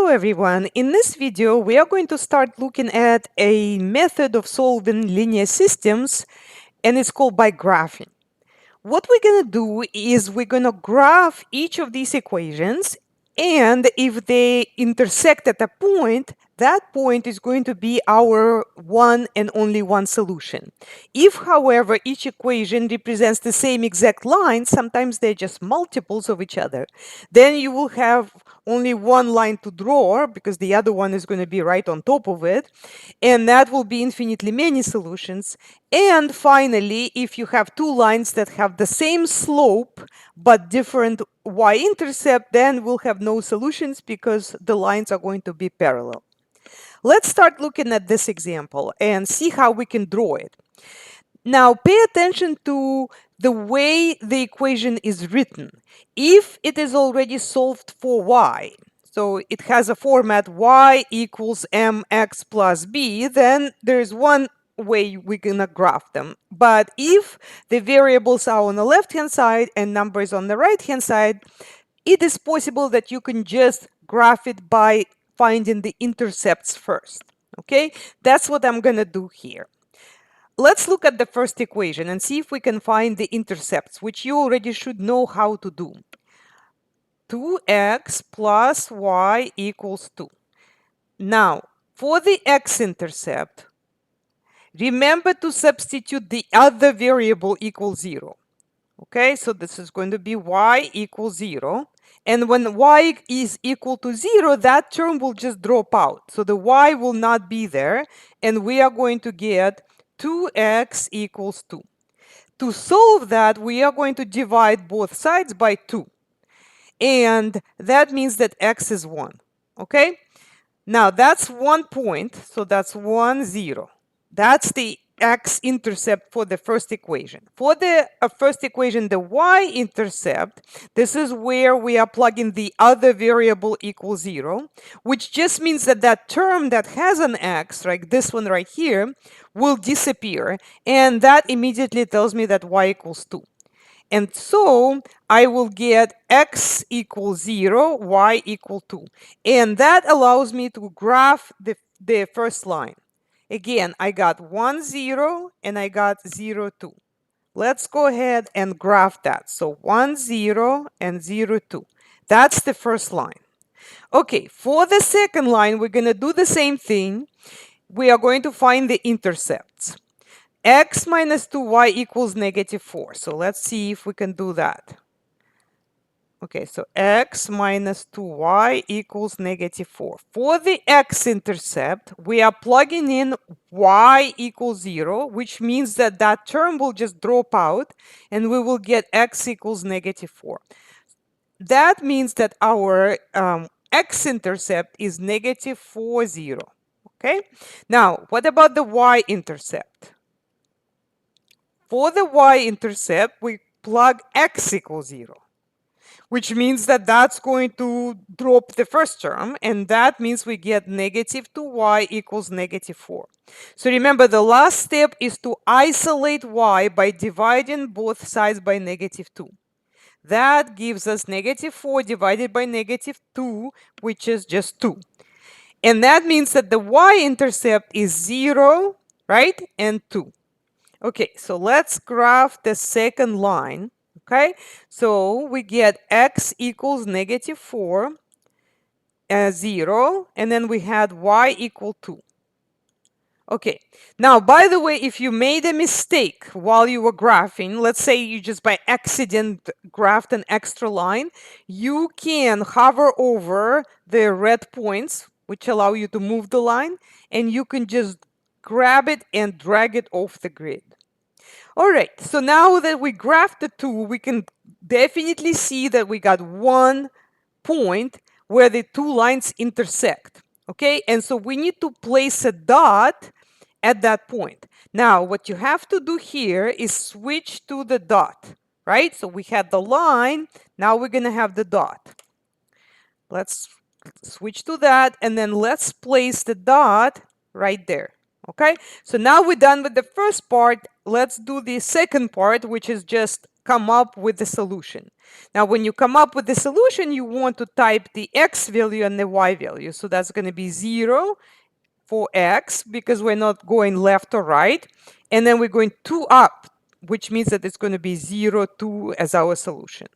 Hello everyone. In this video, we are going to start looking at a method of solving linear systems, and it's called by graphing. What we're going to do is we're going to graph each of these equations, and if they intersect at a point, that point is going to be our one and only one solution. If, however, each equation represents the same exact line, sometimes they're just multiples of each other, then you will have only one line to draw because the other one is going to be right on top of it, and that will be infinitely many solutions. And finally, if you have two lines that have the same slope but different y-intercept, then we'll have no solutions because the lines are going to be parallel. Let's start looking at this example and see how we can draw it. Now, pay attention to the way the equation is written. If it is already solved for y, so it has a format y equals mx plus b, then there's one way we're gonna graph them. But if the variables are on the left-hand side and numbers on the right-hand side, it is possible that you can just graph it by finding the intercepts first. Okay, that's what I'm gonna do here. Let's look at the first equation and see if we can find the intercepts, which you already should know how to do. 2x plus y equals 2. Now, for the x-intercept, remember to substitute the other variable equals 0. Okay, so this is going to be y equals 0. And when y is equal to 0, that term will just drop out. So the y will not be there, and we are going to get 2x equals 2. To solve that, we are going to divide both sides by 2. And that means that x is 1. Okay? Now, that's 1 point, so that's 1, 0. That's the x-intercept for the first equation. For the first equation, the y-intercept, this is where we are plugging the other variable equals 0, which just means that that term that has an x, like this one right here, will disappear, and that immediately tells me that y equals 2. And so I will get x equals 0, y equal 2. And that allows me to graph the first line. Again, I got 1, 0, and I got 0, 2. Let's go ahead and graph that. So 1, 0, and 0, 2. That's the first line. Okay, for the second line, we're going to do the same thing. We are going to find the intercepts. X minus 2y equals negative 4. So let's see if we can do that. Okay, so x minus 2y equals negative 4. For the x-intercept, we are plugging in y equals 0, which means that that term will just drop out, and we will get x equals negative 4. That means that our x-intercept is negative 4, 0. Okay, now what about the y-intercept? For the y-intercept, we plug x equals 0, which means that that's going to drop the first term, and that means we get negative 2y equals negative 4. So remember, the last step is to isolate y by dividing both sides by negative 2. That gives us negative 4 divided by negative 2, which is just 2. And that means that the y-intercept is 0, right, and 2. Okay, so let's graph the second line. Okay, so we get x equals negative 4, 0, and then we had y equal 2. Okay, now, by the way, if you made a mistake while you were graphing, let's say you just by accident graphed an extra line, you can hover over the red points, which allow you to move the line, and you can just grab it and drag it off the grid. All right, so now that we graphed the two, we can definitely see that we got one point where the two lines intersect. Okay, and so we need to place a dot at that point. Now, what you have to do here is switch to the dot, right? So we had the line, now we're going to have the dot. Let's switch to that, and then let's place the dot right there. Okay, so now we're done with the first part. Let's do the second part, which is just come up with the solution. Now, when you come up with the solution, you want to type the x value and the y value. So that's going to be 0 for x because we're not going left or right. And then we're going 2 up, which means that it's going to be 0, 2 as our solution.